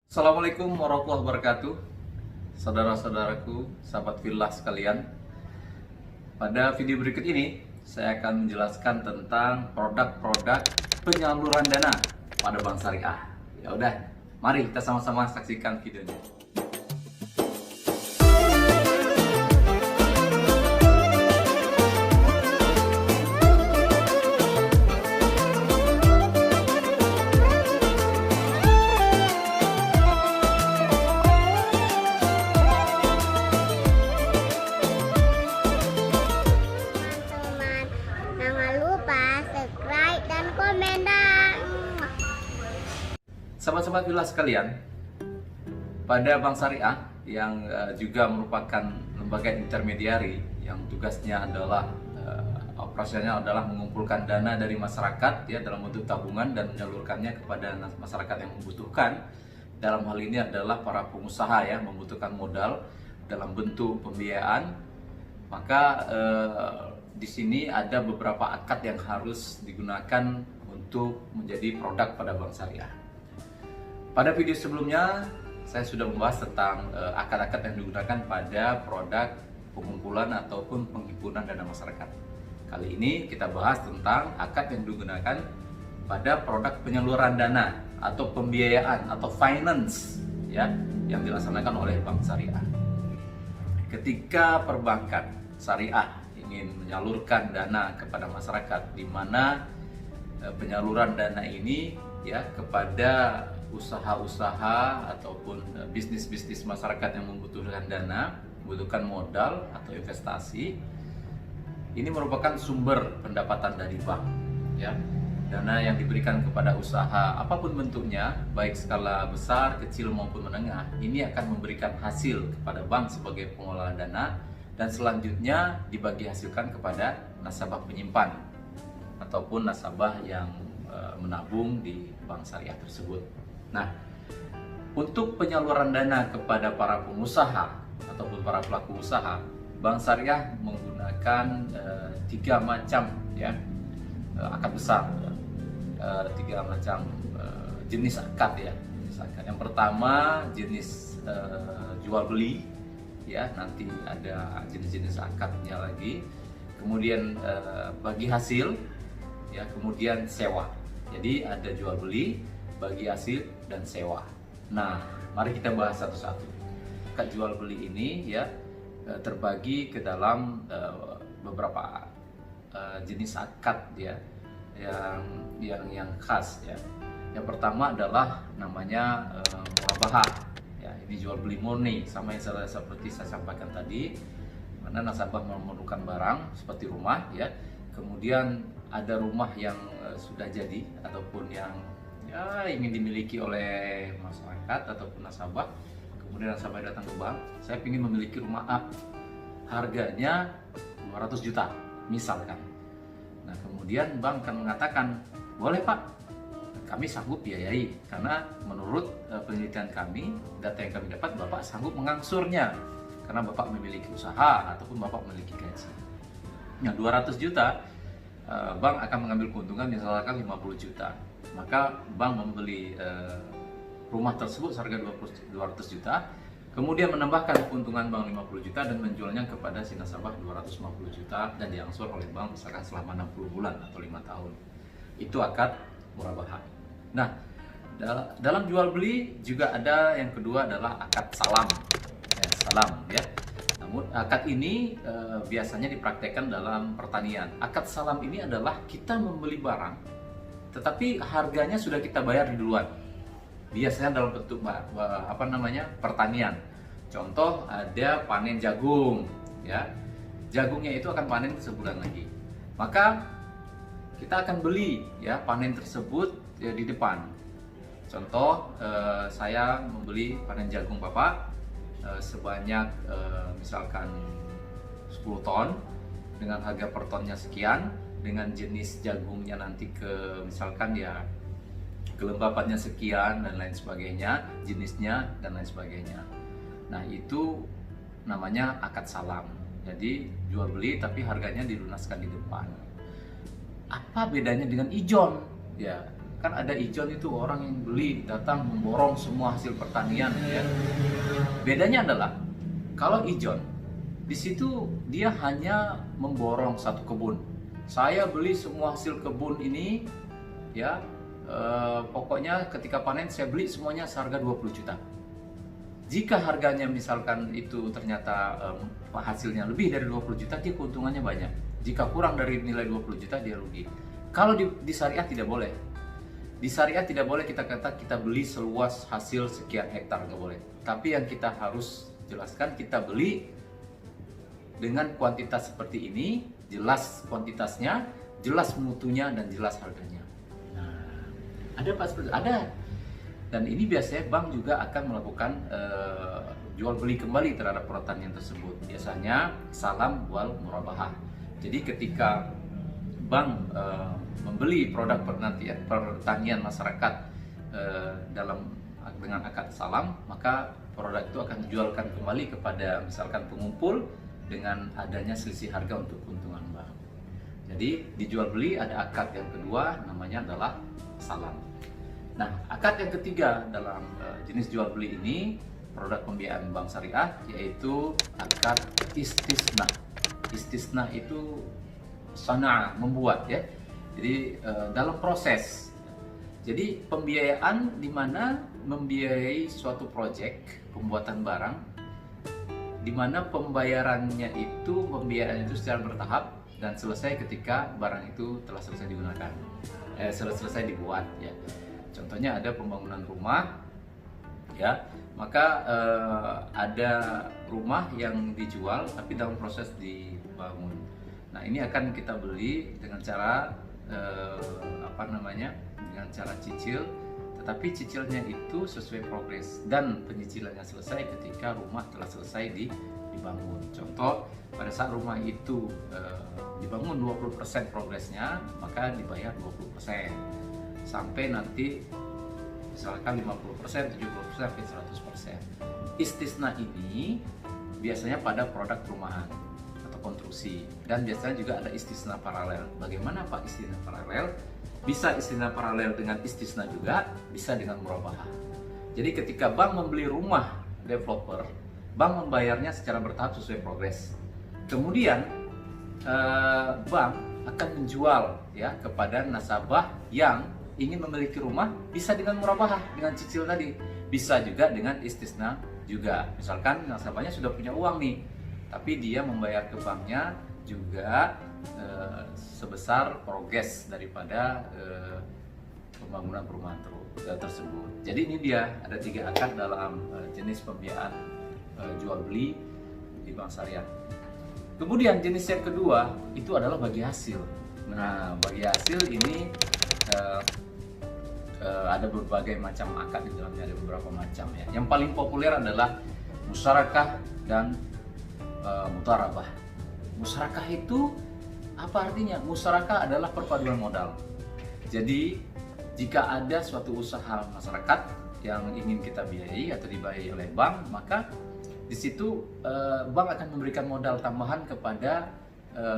Assalamualaikum warahmatullahi wabarakatuh. Saudara-saudaraku, sahabat villa sekalian. Pada video berikut ini, saya akan menjelaskan tentang produk-produk penyaluran dana pada Bank Syariah. Ya udah, mari kita sama-sama saksikan videonya. Teman, jangan lupa subscribe dan komen dan Sahabat-sahabat villa sekalian, pada Bank Syariah yang juga merupakan lembaga intermediari yang tugasnya adalah operasionalnya adalah mengumpulkan dana dari masyarakat ya dalam bentuk tabungan dan menyalurkannya kepada masyarakat yang membutuhkan. Dalam hal ini adalah para pengusaha ya membutuhkan modal dalam bentuk pembiayaan. Maka di sini ada beberapa akad yang harus digunakan untuk menjadi produk pada Bank Syariah. Pada video sebelumnya saya sudah membahas tentang akad-akad yang digunakan pada produk pengumpulan ataupun penghimpunan dana masyarakat. Kali ini kita bahas tentang akad yang digunakan pada produk penyaluran dana atau pembiayaan atau finance ya yang dilaksanakan oleh Bank Syariah. Ketika perbankan syariah ingin menyalurkan dana kepada masyarakat, di mana penyaluran dana ini ya kepada usaha-usaha ataupun bisnis-bisnis masyarakat yang membutuhkan dana, membutuhkan modal atau investasi, ini merupakan sumber pendapatan dari bank ya. Dana yang diberikan kepada usaha apapun bentuknya, baik skala besar, kecil maupun menengah, ini akan memberikan hasil kepada bank sebagai pengelola dana dan selanjutnya dibagi hasilkan kepada nasabah penyimpan ataupun nasabah yang menabung di bank syariah tersebut. Nah, untuk penyaluran dana kepada para pengusaha ataupun para pelaku usaha, Bank Syariah menggunakan tiga macam ya akad besar, tiga macam jenis akad ya. Yang pertama jenis jual beli ya, nanti ada jenis-jenis akadnya lagi. Kemudian bagi hasil ya, kemudian sewa. Jadi ada jual beli, bagi hasil dan sewa. Nah, mari kita bahas satu-satu. Akad jual beli ini ya terbagi ke dalam beberapa jenis akad ya yang khas ya. Yang pertama adalah namanya murabahah ya, ini jual beli murni, sama yang seperti saya sampaikan tadi, mana nasabah memerlukan barang seperti rumah ya, kemudian ada rumah yang sudah jadi ataupun yang ya ingin dimiliki oleh masyarakat ataupun nasabah. Kemudian nasabah datang ke bank, saya ingin memiliki rumah A, harganya 200 juta misalkan. Nah, kemudian bank akan mengatakan, boleh Pak, kami sanggup biayai, karena menurut penelitian kami, data yang kami dapat, Bapak sanggup mengangsurnya karena Bapak memiliki usaha ataupun Bapak memiliki gaji. Nah, 200 juta, bank akan mengambil keuntungan misalkan 50 juta. Maka bank membeli rumah tersebut seharga 200 juta, kemudian menambahkan keuntungan bank 50 juta dan menjualnya kepada si nasabah 250 juta dan diangsur oleh bank misalkan selama 60 bulan atau 5 tahun. Itu akad murabahah. Nah, dalam jual beli juga ada yang kedua adalah akad salam. Ya, salam ya. Namun akad ini biasanya dipraktekkan dalam pertanian. Akad salam ini adalah kita membeli barang, tetapi harganya sudah kita bayar duluan. Biasanya dalam bentuk pertanian. Contoh ada panen jagung, ya. Jagungnya itu akan panen sebulan lagi. Maka kita akan beli ya panen tersebut ya, di depan. Contoh saya membeli panen jagung Bapak sebanyak misalkan 10 ton dengan harga per tonnya sekian, dengan jenis jagungnya nanti ke misalkan ya kelembapannya sekian dan lain sebagainya, jenisnya dan lain sebagainya. Nah, itu namanya akad salam. Jadi jual beli tapi harganya dilunaskan di depan. Apa bedanya dengan ijon? Ya, Kan ada ijon itu orang yang beli datang memborong semua hasil pertanian ya. Bedanya adalah kalau ijon di situ dia hanya memborong satu kebun. Saya beli semua hasil kebun ini ya, pokoknya ketika panen saya beli semuanya seharga 20 juta. Jika harganya misalkan itu ternyata hasilnya lebih dari 20 juta, dia keuntungannya banyak. Jika kurang dari nilai 20 juta, dia rugi. Kalau di syariah tidak boleh. Di syariah tidak boleh kita beli seluas hasil sekian hektar, nggak boleh. Tapi yang kita harus jelaskan, kita beli dengan kuantitas seperti ini, jelas kuantitasnya, jelas mutunya, dan jelas harganya. Nah, ada Pak seperti ada. Dan ini biasanya bank juga akan melakukan jual beli kembali terhadap pertanian tersebut. Biasanya salam wal murabahah. Jadi ketika bank membeli produk pertanian masyarakat dengan akad salam, maka produk itu akan dijualkan kembali kepada misalkan pengumpul dengan adanya selisih harga untuk keuntungan bank. Jadi dijual beli ada akad yang kedua, namanya adalah salam. Nah, akad yang ketiga dalam jenis jual beli ini produk pembiayaan bank syariah, yaitu akad istisna. Istisna itu sana, membuat ya. Jadi dalam proses. Jadi pembiayaan di mana membiayai suatu proyek pembuatan barang, di mana pembayarannya itu secara bertahap dan selesai ketika barang itu telah selesai digunakan, selesai dibuat ya. Contohnya ada pembangunan rumah, ya, maka ada rumah yang dijual tapi dalam proses dibangun. Nah, ini akan kita beli dengan cara dengan cara cicil, tetapi cicilnya itu sesuai progres dan penyicilannya selesai ketika rumah telah selesai dibangun. Contoh, pada saat rumah itu dibangun 20% progresnya, maka dibayar 20%. Sampai nanti misalkan 50%, 70%, sampai 100%. Istisna ini biasanya pada produk perumahan atau konstruksi, dan biasanya juga ada istisna paralel. Bagaimana Pak istisna paralel? Bisa istisna paralel dengan istisna juga, bisa dengan murabahah. Jadi ketika bank membeli rumah developer, bank membayarnya secara bertahap sesuai progres. Kemudian bank akan menjual ya kepada nasabah yang ingin memiliki rumah, bisa dengan murabahah, dengan cicil tadi, bisa juga dengan istisna juga. Misalkan nasabahnya sudah punya uang nih, tapi dia membayar ke banknya juga sebesar progres daripada pembangunan perumahan tersebut. Jadi ini dia, ada 3 akad dalam jenis pembiayaan jual beli di bank syariah. Kemudian jenis yang kedua itu adalah bagi hasil. Nah, bagi hasil ini ada berbagai macam akad di dalamnya, ada beberapa macam ya. Yang paling populer adalah musyarakah dan mutarabah. Musyarakah itu apa artinya? Musyarakah adalah perpaduan modal. Jadi jika ada suatu usaha masyarakat yang ingin kita biayai atau dibiayai oleh bank, maka di situ bank akan memberikan modal tambahan kepada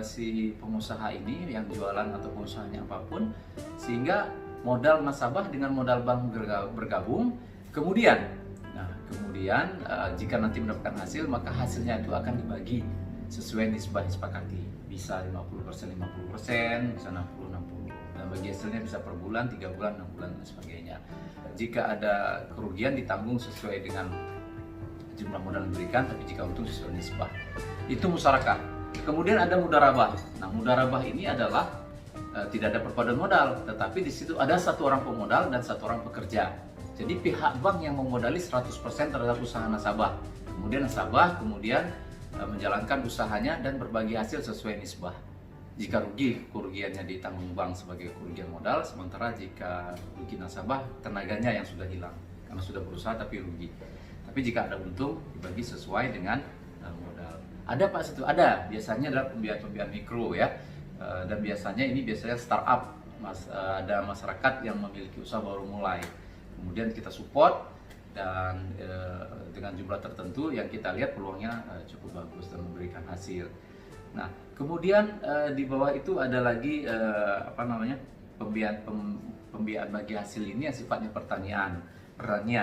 si pengusaha ini yang jualan atau usahanya apapun, sehingga modal nasabah dengan modal bank bergabung. Kemudian jika nanti mendapatkan hasil, maka hasilnya itu akan dibagi sesuai nisbah disepakati. Bisa 50%, 50%, bisa 60-60. Dan bagi hasilnya bisa per bulan, 3 bulan, 6 bulan, dan sebagainya. Jika ada kerugian ditanggung sesuai dengan jumlah modal yang diberikan, tapi jika untung sesuai nisbah. Itu musyarakah. Kemudian ada mudarabah. Nah, mudarabah ini adalah tidak ada perpaduan modal, tetapi di situ ada satu orang pemodal dan satu orang pekerja. Jadi pihak bank yang memodali 100% terhadap usaha nasabah. Kemudian nasabah menjalankan usahanya dan berbagi hasil sesuai nisbah. Jika rugi, kerugiannya ditanggung bank sebagai kerugian modal, sementara jika rugi nasabah, tenaganya yang sudah hilang karena sudah berusaha tapi rugi. Tapi jika ada untung, dibagi sesuai dengan modal. Ada Pak situ? Ada. Biasanya adalah pembiayaan mikro ya. Dan biasanya startup, ada masyarakat yang memiliki usaha baru mulai, kemudian kita support dan dengan jumlah tertentu yang kita lihat peluangnya cukup bagus dan memberikan hasil. Nah, kemudian di bawah itu ada lagi pembiayaan pembiayaan bagi hasil ini yang sifatnya pertanian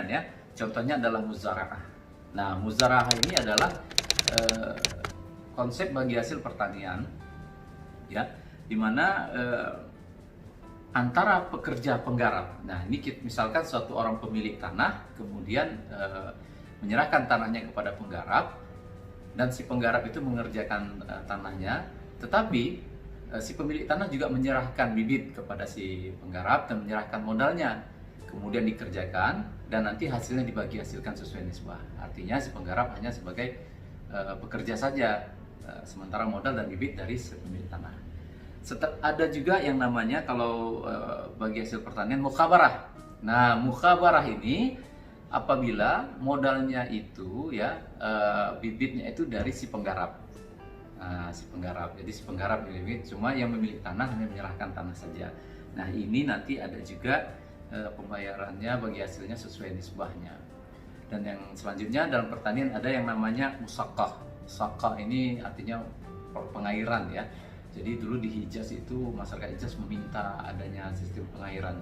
ya. Contohnya adalah muzaraah. Nah, muzaraah ini adalah konsep bagi hasil pertanian ya, dimana antara pekerja penggarap. Nah, ini misalkan suatu orang pemilik tanah kemudian menyerahkan tanahnya kepada penggarap, dan si penggarap itu mengerjakan tanahnya, tetapi si pemilik tanah juga menyerahkan bibit kepada si penggarap dan menyerahkan modalnya, kemudian dikerjakan dan nanti hasilnya dibagi hasilkan sesuai nisbah. Artinya si penggarap hanya sebagai pekerja saja, sementara modal dan bibit dari si pemilik tanah. Ada juga yang namanya kalau bagi hasil pertanian mukhabarah. Nah, mukhabarah ini apabila modalnya itu ya bibitnya itu dari si penggarap. Nah, si penggarap. Jadi si penggarap bibit, cuma yang memiliki tanah hanya menyerahkan tanah saja. Nah, ini nanti ada juga pembayarannya bagi hasilnya sesuai nisbahnya. Dan yang selanjutnya dalam pertanian ada yang namanya musakah. Musakah ini artinya pengairan ya. Jadi dulu di Hijaz itu masyarakat Hijaz meminta adanya sistem pengairan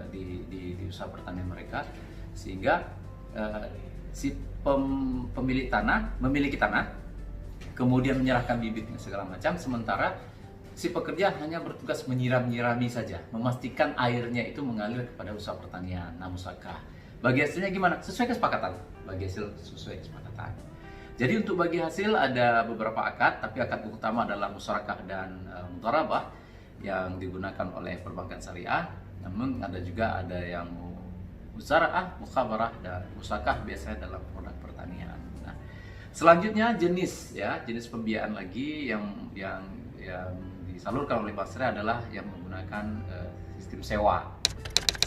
di usaha pertanian mereka, sehingga si pemilik tanah memiliki tanah, kemudian menyerahkan bibitnya segala macam, sementara si pekerja hanya bertugas menyiram-nyirami saja, memastikan airnya itu mengalir kepada usaha pertanian. Nah, musakah. Bagi hasilnya gimana? Sesuai kesepakatan. Bagi hasil sesuai kesepakatan. Jadi untuk bagi hasil ada beberapa akad, tapi akad utama adalah musyarakah dan mudharabah yang digunakan oleh perbankan syariah. Namun ada juga yang muzaraah, mukhabarah, dan musakah biasanya dalam produk pertanian. Nah, selanjutnya jenis pembiayaan lagi yang disalurkan oleh Bank Syariah adalah yang menggunakan sistem sewa.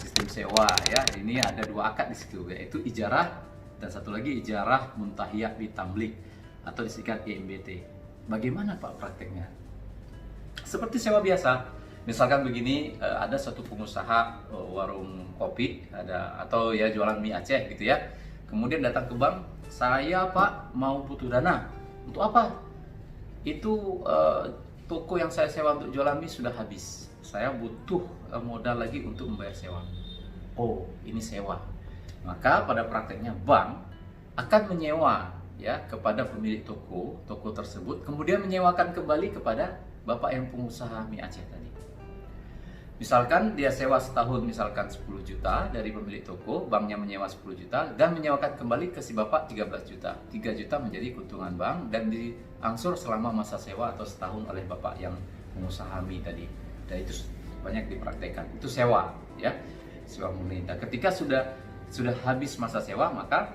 Sistem sewa ya, ini ada dua akad di situ, yaitu ijarah dan satu lagi ijarah muntahiyah bitamlik atau disingkat IMBT. Bagaimana Pak prakteknya? Seperti sewa biasa. Misalkan begini, ada suatu pengusaha warung kopi atau ya jualan mie Aceh gitu ya. Kemudian datang ke bank, "Saya Pak mau butuh dana." "Untuk apa?" "Itu toko yang saya sewa untuk jualan mie sudah habis. Saya butuh modal lagi untuk membayar sewa." "Oh, ini sewa." Maka pada prakteknya bank akan menyewa ya kepada pemilik toko tersebut, kemudian menyewakan kembali kepada bapak yang pengusaha mie Aceh tadi. Misalkan dia sewa setahun misalkan 10 juta dari pemilik toko, banknya menyewa 10 juta dan menyewakan kembali ke si bapak 13 juta. 3 juta menjadi keuntungan bank dan diangsur selama masa sewa atau setahun oleh bapak yang pengusaha mie tadi. Dan itu banyak dipraktekkan. Itu sewa ya. Sewa murni. Dan ketika sudah habis masa sewa, maka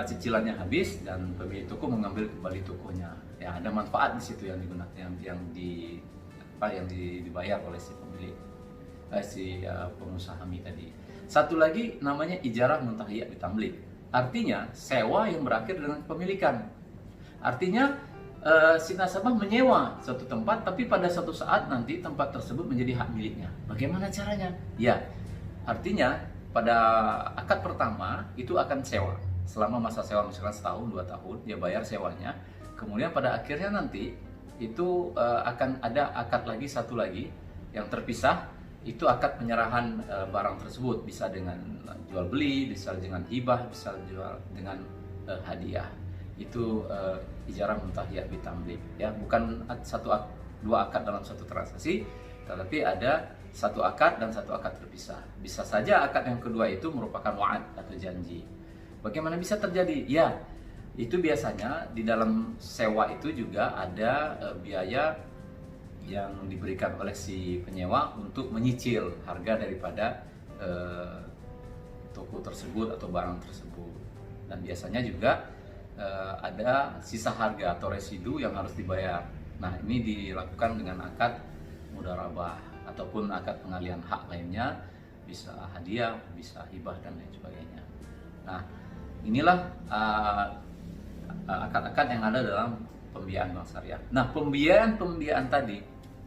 cicilannya habis dan pemilik toko mengambil kembali tokonya. Ya, ada manfaat di situ yang digunakan, yang dibayar oleh si pemilik pengusaha mie tadi. Satu lagi namanya ijarah muntahiyah bitamlik. Artinya sewa yang berakhir dengan kepemilikan. Artinya si nasabah menyewa suatu tempat, tapi pada suatu saat nanti tempat tersebut menjadi hak miliknya. Bagaimana caranya? Ya, artinya pada akad pertama itu akan sewa selama masa sewa misalkan setahun 2 tahun dia bayar sewanya, kemudian pada akhirnya nanti itu akan ada akad lagi, satu lagi yang terpisah, itu akad penyerahan barang tersebut, bisa dengan jual beli, bisa dengan hibah, bisa jual dengan hadiah. Itu ijarah muntahiyah bitamlik ya, bukan dua akad dalam satu transaksi, tetapi ada satu akad dan satu akad terpisah. Bisa saja akad yang kedua itu merupakan wa'ad atau janji. Bagaimana bisa terjadi? Ya, itu biasanya di dalam sewa itu juga ada biaya yang diberikan oleh si penyewa untuk menyicil harga daripada toko tersebut atau barang tersebut. Dan biasanya juga ada sisa harga atau residu yang harus dibayar. Nah, ini dilakukan dengan akad mudharabah ataupun akad pengalihan hak lainnya, bisa hadiah, bisa hibah dan lain sebagainya. Nah, inilah akad-akad yang ada dalam pembiayaan bank syariah. Nah, pembiayaan tadi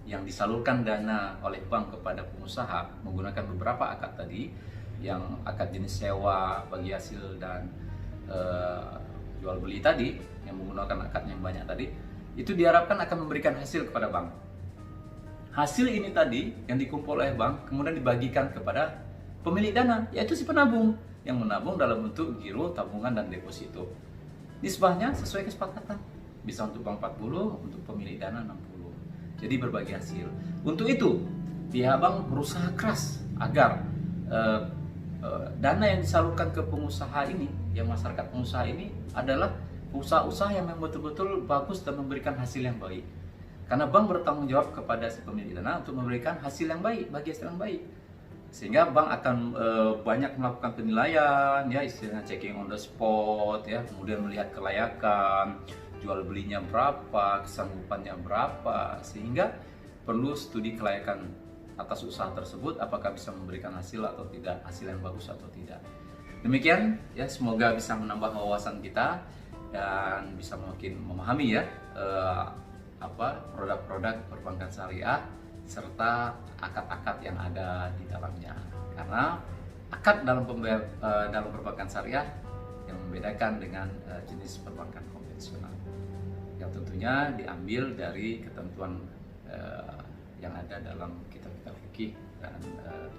yang disalurkan dana oleh bank kepada pengusaha menggunakan beberapa akad tadi, yang akad jenis sewa, bagi hasil, dan jual beli tadi, yang menggunakan akad yang banyak tadi, itu diharapkan akan memberikan hasil kepada bank. hasil ini tadi yang dikumpul oleh bank kemudian dibagikan kepada pemilik dana, yaitu si penabung yang menabung dalam bentuk giro, tabungan, dan deposito. Nisbahnya sesuai kesepakatan, bisa untuk bank 40, untuk pemilik dana 60. Jadi berbagi hasil. Untuk itu pihak bank berusaha keras agar dana yang disalurkan ke pengusaha ini, yang masyarakat pengusaha ini adalah usaha-usaha yang betul-betul bagus dan memberikan hasil yang baik. Karena bank bertanggung jawab kepada si pemilik dana untuk memberikan hasil yang baik, bagi hasil yang baik. Sehingga bank akan banyak melakukan penilaian, ya istilahnya checking on the spot, ya, kemudian melihat kelayakan, jual belinya berapa, kesanggupannya berapa, sehingga perlu studi kelayakan atas usaha tersebut, apakah bisa memberikan hasil atau tidak, hasil yang bagus atau tidak. Demikian, ya, semoga bisa menambah wawasan kita dan bisa makin memahami, ya, produk-produk perbankan syariah serta akad-akad yang ada di dalamnya. Karena akad dalam perbankan syariah yang membedakan dengan jenis perbankan konvensional, yang tentunya diambil dari ketentuan yang ada dalam kitab-kitab fikih dan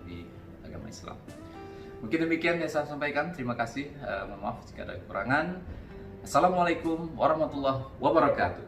di agama Islam. Mungkin demikian yang saya sampaikan. Terima kasih. Mohon maaf jika ada kekurangan. Assalamualaikum warahmatullahi wabarakatuh.